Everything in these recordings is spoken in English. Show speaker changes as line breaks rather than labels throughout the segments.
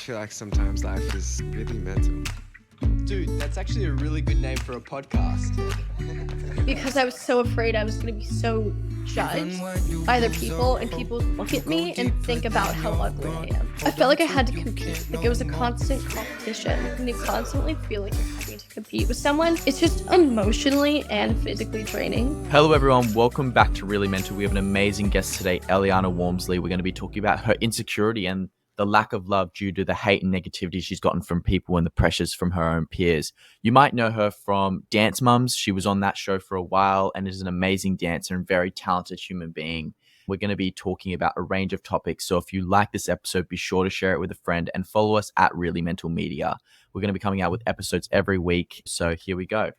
feel like sometimes life is really mental.
Dude, that's actually a really good name for a podcast.
Because I was so afraid I was going to be so judged by other people, and people would look at me and think about how ugly I am. I felt like I had to compete. Like it was a constant competition. And you constantly feel like you're having to compete with someone. It's just emotionally and physically draining.
Hello everyone, welcome back to Really Mental. We have an amazing guest today, Elliana Walmsley. We're going to be talking about her insecurity and the lack of love due to the hate and negativity she's gotten from people and the pressures from her own peers. You might know her from Dance Mums. She was on that show for a while and is an amazing dancer and very talented human being. We're going to be talking about a range of topics. So if you like this episode, be sure to share it with a friend and follow us at Really Mental Media. We're going to be coming out with episodes every week. So here we go.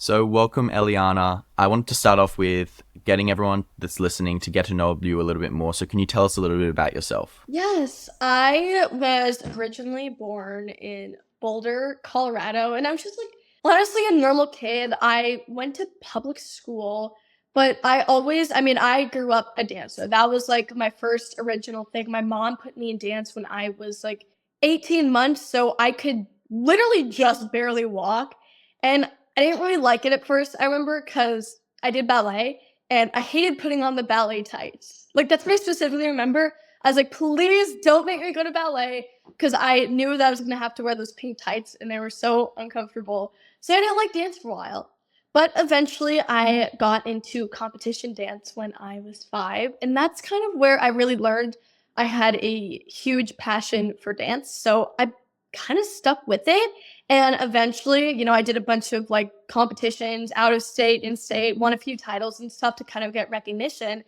So welcome, Elliana. I wanted to start off with getting everyone that's listening to get to know you a little bit more. So can you tell us a little bit about yourself?
Yes, I was originally born in Boulder, Colorado, and I was just like, honestly, a normal kid. I went to public school, but I grew up a dancer. That was like my first original thing. My mom put me in dance when I was like 18 months, so I could literally just barely walk. And I didn't really like it at first, I remember, because I did ballet, and I hated putting on the ballet tights. Like, that's what I specifically remember. I was like, please don't make me go to ballet, because I knew that I was going to have to wear those pink tights, and they were so uncomfortable. So I didn't like dance for a while. But eventually, I got into competition dance when I was 5, and that's kind of where I really learned I had a huge passion for dance. So I kind of stuck with it. And eventually, I did a bunch of like competitions out of state, in state, won a few titles and stuff to kind of get recognition.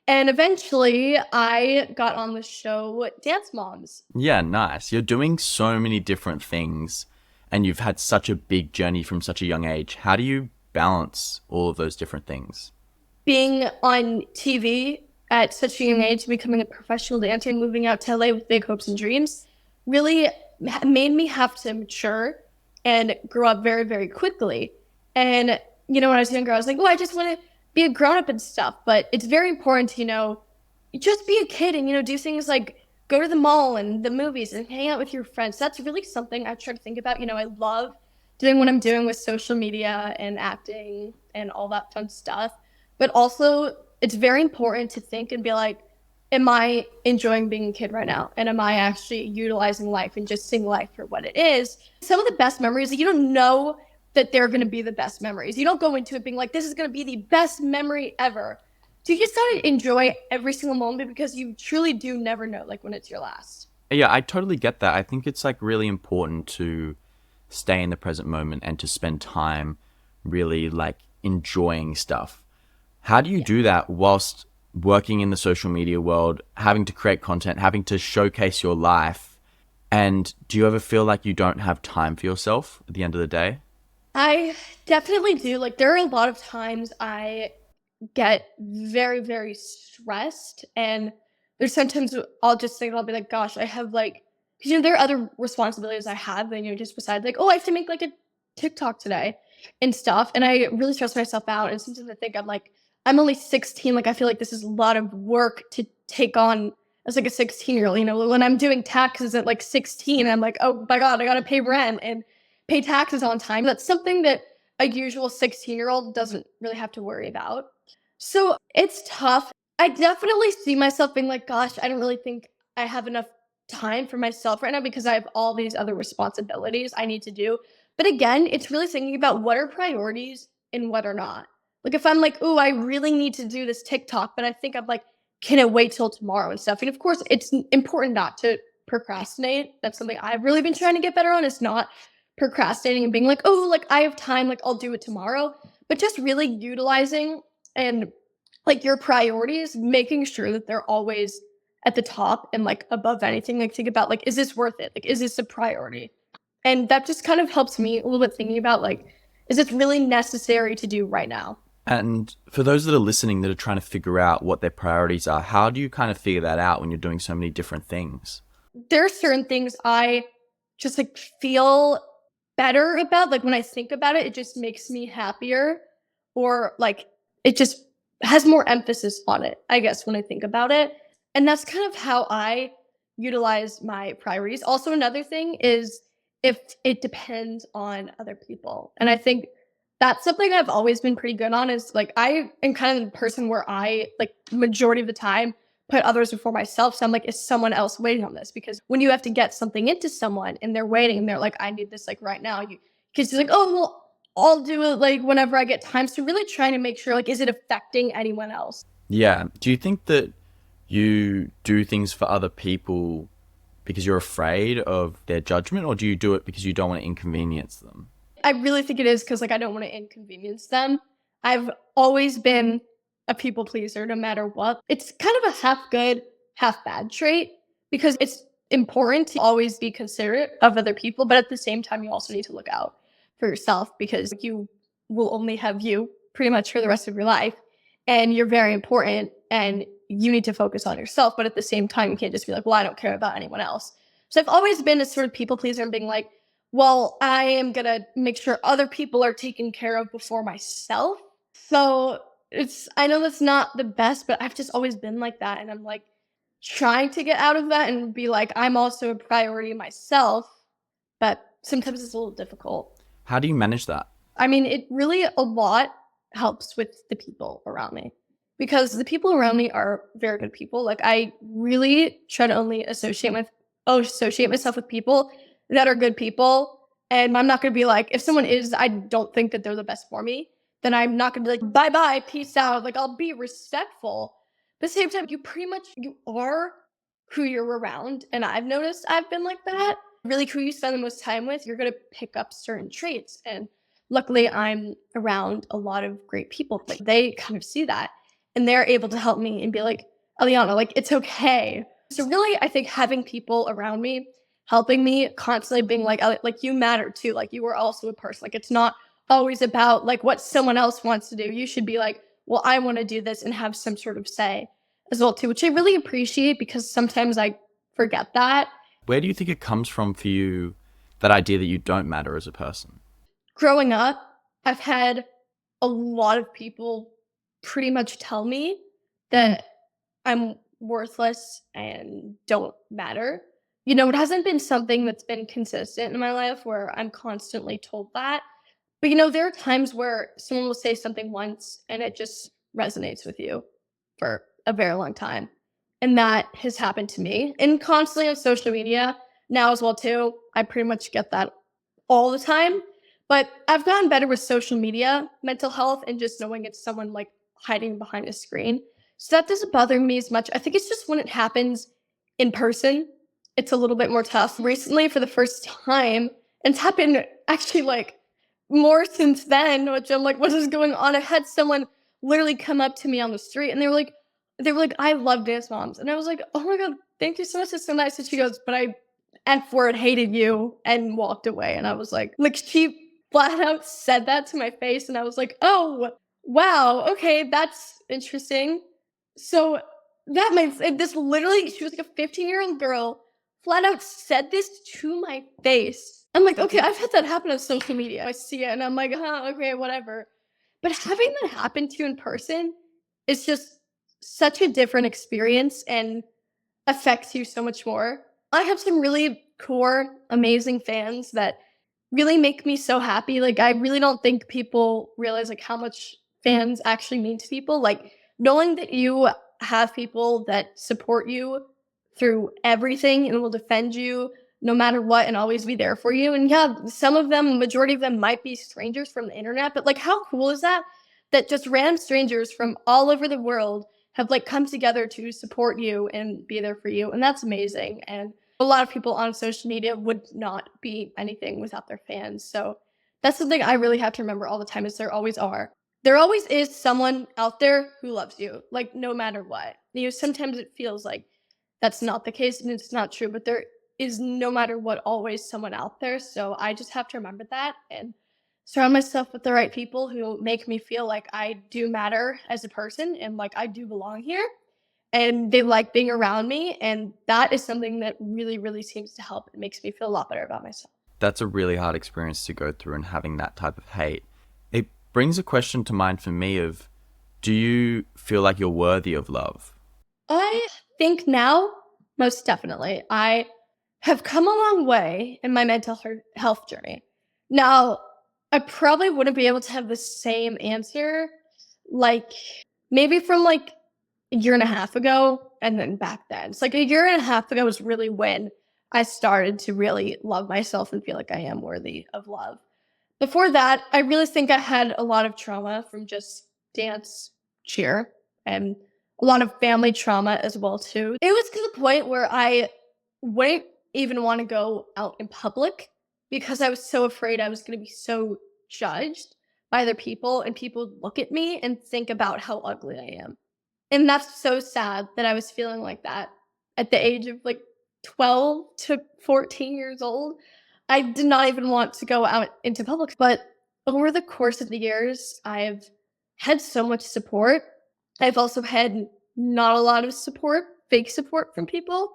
And eventually I got on the show Dance Moms.
Yeah, nice. You're doing so many different things and you've had such a big journey from such a young age. How do you balance all of those different things?
Being on TV at such a young age, becoming a professional dancer and moving out to LA with big hopes and dreams really made me have to mature and grow up very, very quickly. And, when I was younger, I was like, oh, I just want to be a grown-up and stuff. But it's very important to, just be a kid and, do things like go to the mall and the movies and hang out with your friends. That's really something I try to think about. I love doing what I'm doing with social media and acting and all that fun stuff. But also, it's very important to think and be like, am I enjoying being a kid right now? And am I actually utilizing life and just seeing life for what it is? Some of the best memories, you don't know that they're going to be the best memories. You don't go into it being like, this is going to be the best memory ever. So you just got to enjoy every single moment because you truly do never know like when it's your last.
Yeah, I totally get that. I think it's like really important to stay in the present moment and to spend time really like enjoying stuff. How do you do that whilst working in the social media world, having to create content, having to showcase your life? And do you ever feel like you don't have time for yourself at the end of the day?
I definitely do. Like, there are a lot of times I get very, very stressed, and there's sometimes I'll just think, I'll be like, gosh, I have like, because there are other responsibilities I have than, just besides like, oh, I have to make like a TikTok today and stuff. And I really stress myself out. And sometimes I think I'm only 16. Like, I feel like this is a lot of work to take on as like a 16-year-old. When I'm doing taxes at like 16, I'm like, oh my God, I got to pay rent and pay taxes on time. That's something that a usual 16-year-old doesn't really have to worry about. So it's tough. I definitely see myself being like, gosh, I don't really think I have enough time for myself right now because I have all these other responsibilities I need to do. But again, it's really thinking about what are priorities and what are not. Like if I'm like, oh, I really need to do this TikTok, but I think I'm like, can it wait till tomorrow and stuff? And of course, it's important not to procrastinate. That's something I've really been trying to get better on, is not procrastinating and being like, oh, like I have time, like I'll do it tomorrow. But just really utilizing and like your priorities, making sure that they're always at the top and like above anything. Like think about like, is this worth it? Like, is this a priority? And that just kind of helps me a little bit thinking about like, is this really necessary to do right now?
And for those that are listening that are trying to figure out what their priorities are, how do you kind of figure that out when you're doing so many different things?
There are certain things I just like feel better about. Like when I think about it, it just makes me happier, or like it just has more emphasis on it, I guess, when I think about it. And that's kind of how I utilize my priorities. Also, another thing is if it depends on other people. And I think that's something I've always been pretty good on is like I am kind of the person where I like majority of the time put others before myself. So I'm like, is someone else waiting on this? Because when you have to get something into someone and they're waiting and they're like, I need this like right now, you because you're like, oh well, I'll do it like whenever I get time. So really trying to make sure like, is it affecting anyone else?
Yeah. Do you think that you do things for other people because you're afraid of their judgment, or do you do it because you don't want to inconvenience them?
I really think it is because like I don't want to inconvenience them. I've always been a people pleaser no matter what. It's kind of a half good, half bad trait because it's important to always be considerate of other people, but at the same time, you also need to look out for yourself because you will only have you pretty much for the rest of your life. And you're very important and you need to focus on yourself. But at the same time, you can't just be like, well, I don't care about anyone else. So I've always been a sort of people pleaser and being like, well, I am gonna make sure other people are taken care of before myself. So I know that's not the best, but I've just always been like that. And I'm like trying to get out of that and be like, I'm also a priority myself, but sometimes it's a little difficult.
How do you manage that?
I mean, it really a lot helps with the people around me because the people around me are very good people. Like I really try to only associate myself with people that are good people. And I'm not going to be like, if someone is, I don't think that they're the best for me, then I'm not going to be like, bye bye, peace out. Like I'll be respectful. But at the same time, you are who you're around. And I've noticed I've been like that. Really who you spend the most time with, you're going to pick up certain traits. And luckily I'm around a lot of great people. Like they kind of see that and they're able to help me and be like, Elliana, like it's okay. So really, I think having people around me helping me constantly being like you matter too. Like you are also a person. Like it's not always about like what someone else wants to do. You should be like, well, I want to do this and have some sort of say as well too, which I really appreciate because sometimes I forget that.
Where do you think it comes from for you, that idea that you don't matter as a person?
Growing up, I've had a lot of people pretty much tell me that I'm worthless and don't matter. You know, it hasn't been something that's been consistent in my life where I'm constantly told that. But, you know, there are times where someone will say something once and it just resonates with you for a very long time. And that has happened to me. And constantly on social media now as well, too. I pretty much get that all the time. But I've gotten better with social media, mental health, and just knowing it's someone like hiding behind a screen. So that doesn't bother me as much. I think it's just when it happens in person, it's a little bit more tough. Recently, for the first time, and it's happened actually like more since then, which I'm like, what is going on? I had someone literally come up to me on the street and they were like, I love Dance Moms. And I was like, oh my God, thank you so much. It's so nice. And she goes, but I F word hated you and walked away. And I was like she flat out said that to my face. And I was like, oh, wow. Okay. That's interesting. So that makes this literally, she was like a 15-year-old girl, flat out said this to my face. I'm like, okay, I've had that happen on social media. I see it and I'm like, okay, whatever. But having that happen to you in person is just such a different experience and affects you so much more. I have some really core, amazing fans that really make me so happy. Like, I really don't think people realize like how much fans actually mean to people. Like, knowing that you have people that support you through everything and will defend you no matter what and always be there for you. And yeah, some of them, majority of them might be strangers from the internet, but like how cool is that? That just random strangers from all over the world have like come together to support you and be there for you. And that's amazing. And a lot of people on social media would not be anything without their fans. So that's something I really have to remember all the time is there always are. There always is someone out there who loves you, like no matter what. You know, sometimes it feels like that's not the case and it's not true, but there is no matter what always someone out there. So I just have to remember that and surround myself with the right people who make me feel like I do matter as a person and like I do belong here and they like being around me. And that is something that really, really seems to help. It makes me feel a lot better about myself.
That's a really hard experience to go through, and having that type of hate. It brings a question to mind for me of, do you feel like you're worthy of love?
I think now Most definitely. I have come a long way in my health journey. Now, I probably wouldn't be able to have the same answer, like, maybe from, like, a year and a half ago and then back then. It's like a year and a half ago was really when I started to really love myself and feel like I am worthy of love. Before that, I really think I had a lot of trauma from just dance, cheer, and a lot of family trauma as well too. It was to the point where I wouldn't even want to go out in public because I was so afraid I was going to be so judged by other people and people would look at me and think about how ugly I am. And that's so sad that I was feeling like that at the age of like 12 to 14 years old. I did not even want to go out into public. But over the course of the years, I've had so much support. I've also had not a lot of support, fake support from people,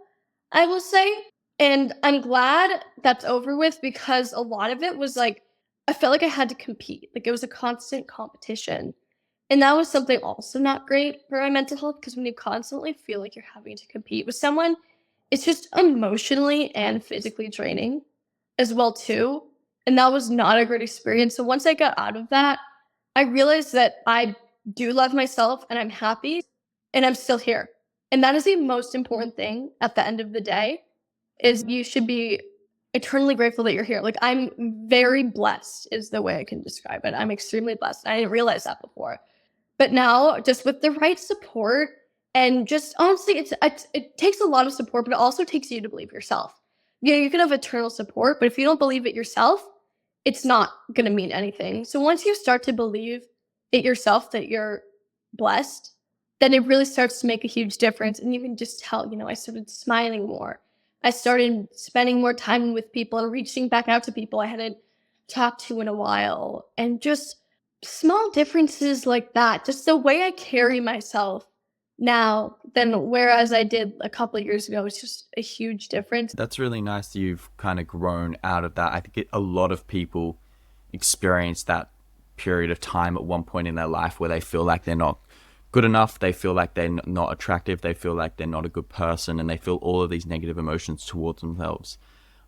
I will say. And I'm glad that's over with because a lot of it was like, I felt like I had to compete. Like it was a constant competition. And that was something also not great for my mental health because when you constantly feel like you're having to compete with someone, it's just emotionally and physically draining as well too. And that was not a great experience. So once I got out of that, I realized that I do love myself and I'm happy and I'm still here. And that is the most important thing at the end of the day is you should be eternally grateful that you're here. Like I'm very blessed is the way I can describe it. I'm extremely blessed. I didn't realize that before. But now, just with the right support and just honestly, it takes a lot of support, but it also takes you to believe yourself. Yeah, you can have eternal support, but if you don't believe it yourself, it's not going to mean anything. So once you start to believe it yourself that you're blessed, then it really starts to make a huge difference. And you can just tell, I started smiling more. I started spending more time with people and reaching back out to people I hadn't talked to in a while. And just small differences like that, just the way I carry myself now than whereas I did a couple of years ago, it's just a huge difference.
That's really nice that you've kind of grown out of that. I think a lot of people experience that period of time at one point in their life where they feel like they're not good enough, they feel like they're not attractive, they feel like they're not a good person, and they feel all of these negative emotions towards themselves.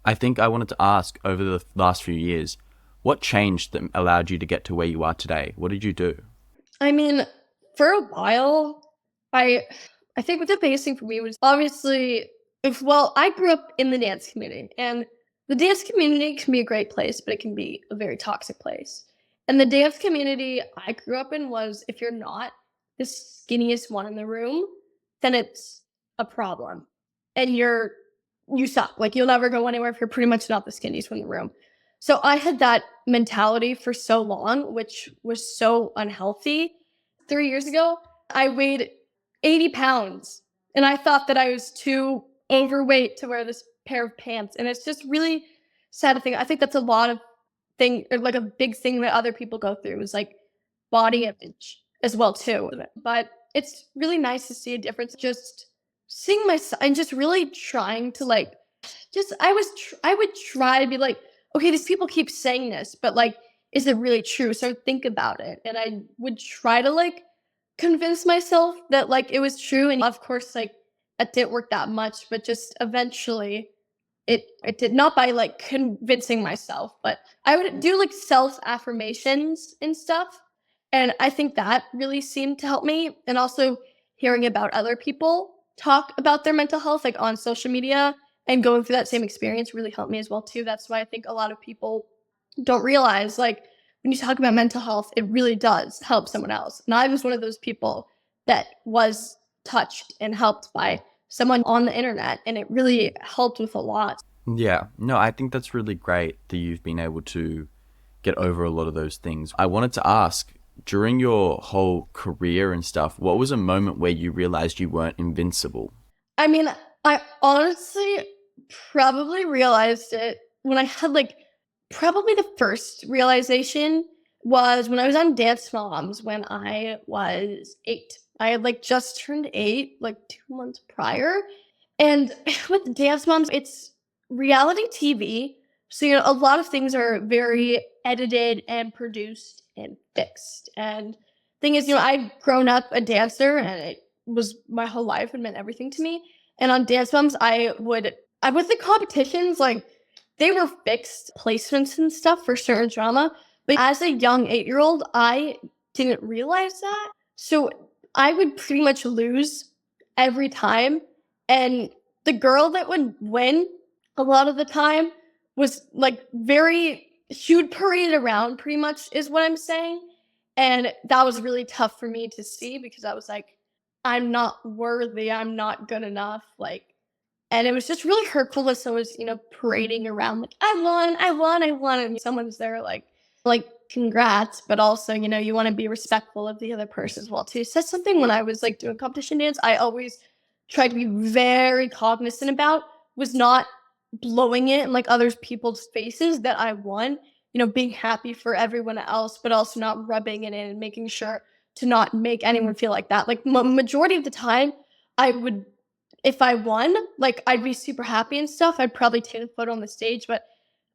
I think I wanted to ask, over the last few years, what changed that allowed you to get to where you are today? What did you do?
I mean, for a while, I I think what the biggest thing for me was obviously I grew up in the dance community and the dance community can be a great place, but it can be a very toxic place. And the dance community I grew up in was if you're not the skinniest one in the room, then it's a problem. And you suck. Like you'll never go anywhere if you're pretty much not the skinniest one in the room. So I had that mentality for so long, which was so unhealthy. 3 years ago, I weighed 80 pounds and I thought that I was too overweight to wear this pair of pants. And it's just really sad to think. I think that's a lot of or like a big thing that other people go through is like body image as well too. But it's really nice to see a difference. Just seeing myself and just really trying to like, just I would try to be like, okay, these people keep saying this, but like, is it really true? So think about it, and I would try to like convince myself that like it was true, and of course, like it didn't work that much, but just eventually it did not by like convincing myself, but I would do like self affirmations and stuff. And I think that really seemed to help me. And also hearing about other people talk about their mental health, like on social media and going through that same experience really helped me as well too. That's why I think a lot of people don't realize like when you talk about mental health, it really does help someone else. And I was one of those people that was touched and helped by someone on the internet, and it really helped with a lot.
Yeah, no, I think that's really great that you've been able to get over a lot of those things. I wanted to ask, during your whole career and stuff, what was a moment where you realized you weren't invincible?
I mean, I honestly probably realized it when I had like probably the first realization was when I was on Dance Moms when I was 8. I had like just turned 8 like 2 months prior. And with Dance Moms, it's reality TV. So, a lot of things are very edited and produced and fixed. And thing is, I've grown up a dancer and it was my whole life and meant everything to me. And on dance moms, I with the competitions, like they were fixed placements and stuff for certain drama. But as a young 8-year-old, I didn't realize that. So I would pretty much lose every time. And the girl that would win a lot of the time was like she would parade around pretty much, is what I'm saying. And that was really tough for me to see because I was like, I'm not worthy, I'm not good enough. And it was just really hurtful as someone's, parading around like, I won, I won, I won. And someone's there like, congrats, but also, you want to be respectful of the other person as well too. So that's something when I was like doing competition dance, I always tried to be very cognizant about was not blowing it in like other people's faces that I won, being happy for everyone else, but also not rubbing it in and making sure to not make anyone feel like that. Like majority of the time, I would, if I won, like I'd be super happy and stuff. I'd probably take a photo on the stage, but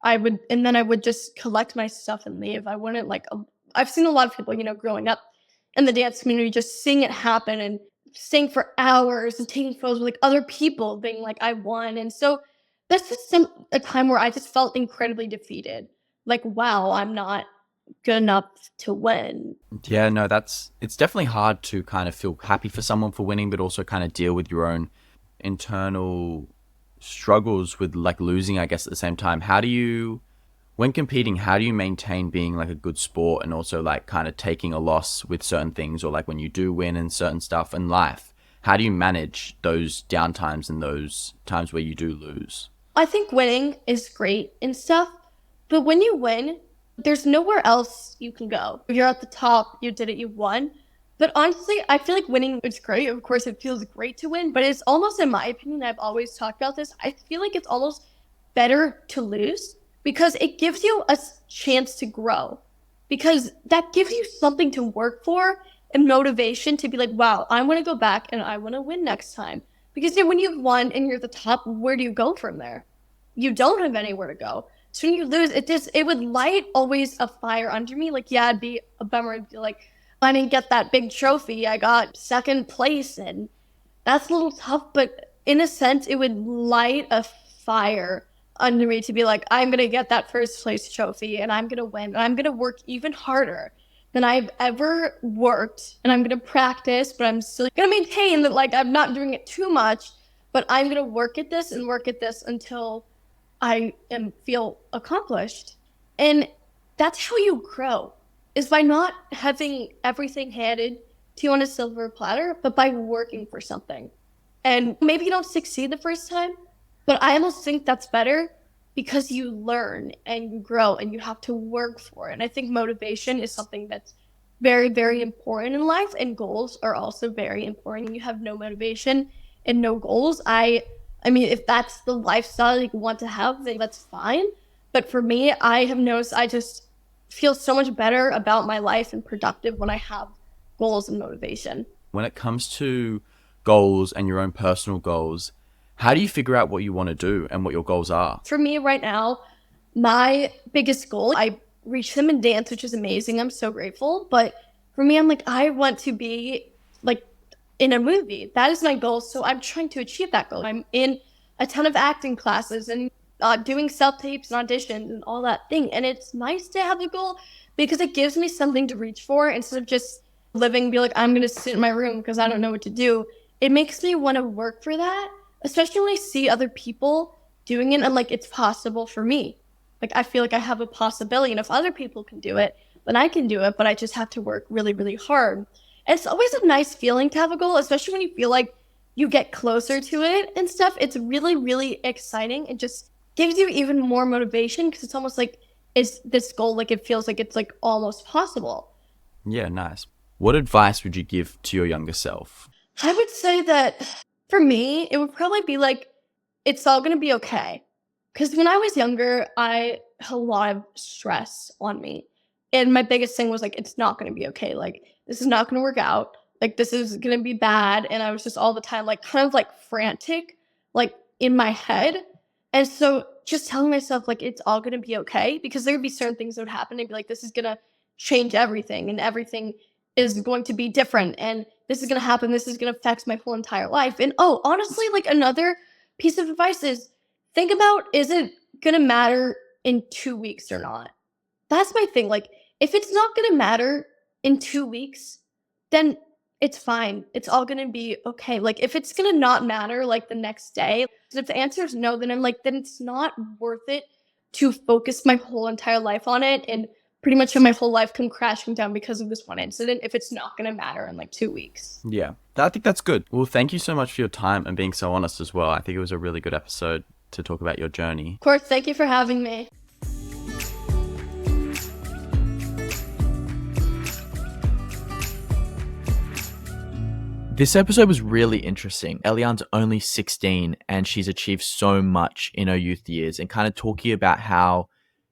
and then I would just collect my stuff and leave. I wouldn't I've seen a lot of people, growing up in the dance community, just seeing it happen and staying for hours and taking photos with like other people being like, I won. And so that's just a time where I just felt incredibly defeated. Like, wow, I'm not good enough to win.
Yeah, no, it's definitely hard to kind of feel happy for someone for winning, but also kind of deal with your own internal struggles with like losing, I guess, at the same time. When competing, how do you maintain being like a good sport and also like kind of taking a loss with certain things, or like when you do win and certain stuff in life? How do you manage those down times and those times where you do lose?
I think winning is great and stuff, but when you win, there's nowhere else you can go. You're at the top, you did it, you won. But honestly, I feel like winning is great. Of course, it feels great to win, but it's almost, in my opinion, I've always talked about this, I feel like it's almost better to lose because it gives you a chance to grow. Because that gives you something to work for and motivation to be like, wow, I want to go back and I want to win next time. Because then when you've won and you're at the top, where do you go from there? You don't have anywhere to go. So when you lose, it would light always a fire under me. Like, yeah, it'd be a bummer. It'd be like, I didn't get that big trophy. I got second place, and that's a little tough. But in a sense, it would light a fire under me to be like, I'm gonna get that first place trophy, and I'm gonna win, and I'm gonna work even harder than I've ever worked, and I'm gonna practice, but I'm still gonna maintain that like I'm not doing it too much, but I'm gonna work at this until I feel accomplished. And that's how you grow, is by not having everything handed to you on a silver platter, but by working for something. And maybe you don't succeed the first time, but I almost think that's better because you learn and you grow and you have to work for it. And I think motivation is something that's very, very important in life, and goals are also very important. When you have no motivation and no goals, I mean, if that's the lifestyle you want to have, then that's fine. But for me, I have noticed I just feel so much better about my life and productive when I have goals and motivation.
When it comes to goals and your own personal goals, how do you figure out what you want to do and what your goals are?
For me right now, my biggest goal, I reached them in dance, which is amazing. I'm so grateful. But for me, I'm like, I want to be like in a movie. That is my goal. So I'm trying to achieve that goal. I'm in a ton of acting classes and doing self-tapes and auditions and all that thing. And it's nice to have a goal because it gives me something to reach for instead of just living, be like, I'm going to sit in my room because I don't know what to do. It makes me want to work for that, especially when I see other people doing it and like, it's possible for me. Like, I feel like I have a possibility, and if other people can do it, then I can do it, but I just have to work really, really hard. And it's always a nice feeling to have a goal, especially when you feel like you get closer to it and stuff. It's really, really exciting. It just gives you even more motivation because it's almost like it's this goal, like it feels like it's like almost possible.
Yeah, nice. What advice would you give to your younger self?
I would say that for me, it would probably be like, it's all going to be okay. Because when I was younger, I had a lot of stress on me. And my biggest thing was like, it's not going to be okay. Like, this is not going to work out. Like, this is going to be bad. And I was just all the time, like, kind of like frantic, like in my head. And so just telling myself, like, it's all going to be okay. Because there would be certain things that would happen and be like, this is going to change everything. And everything is going to be different and this is going to happen. This is going to affect my whole entire life. And honestly, like another piece of advice is think about, is it going to matter in 2 weeks or not? That's my thing. Like, if it's not going to matter in 2 weeks, then it's fine. It's all going to be okay. Like, if it's going to not matter like the next day, if the answer is no, then I'm like, then it's not worth it to focus my whole entire life on it and pretty much have my whole life come crashing down because of this one incident if it's not going to matter in like 2 weeks.
Yeah, I think that's good. Well, thank you so much for your time and being so honest as well. I think it was a really good episode to talk about your journey.
Of course, thank you for having me.
This episode was really interesting. Eliana's only 16 and she's achieved so much in her youth years, and kind of talking about how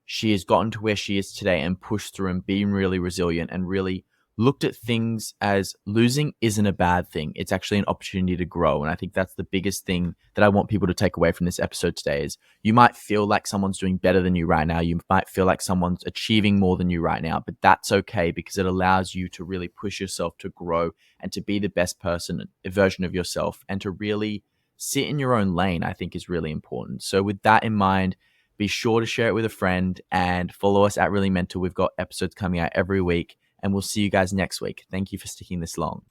she has gotten to where she is today and pushed through and been really resilient and really looked at things as losing isn't a bad thing. It's actually an opportunity to grow. And I think that's the biggest thing that I want people to take away from this episode today is you might feel like someone's doing better than you right now. You might feel like someone's achieving more than you right now, but that's okay because it allows you to really push yourself to grow and to be the best person, a version of yourself, and to really sit in your own lane, I think is really important. So with that in mind, be sure to share it with a friend and follow us at Really Mental. We've got episodes coming out every week, and we'll see you guys next week. Thank you for sticking this long.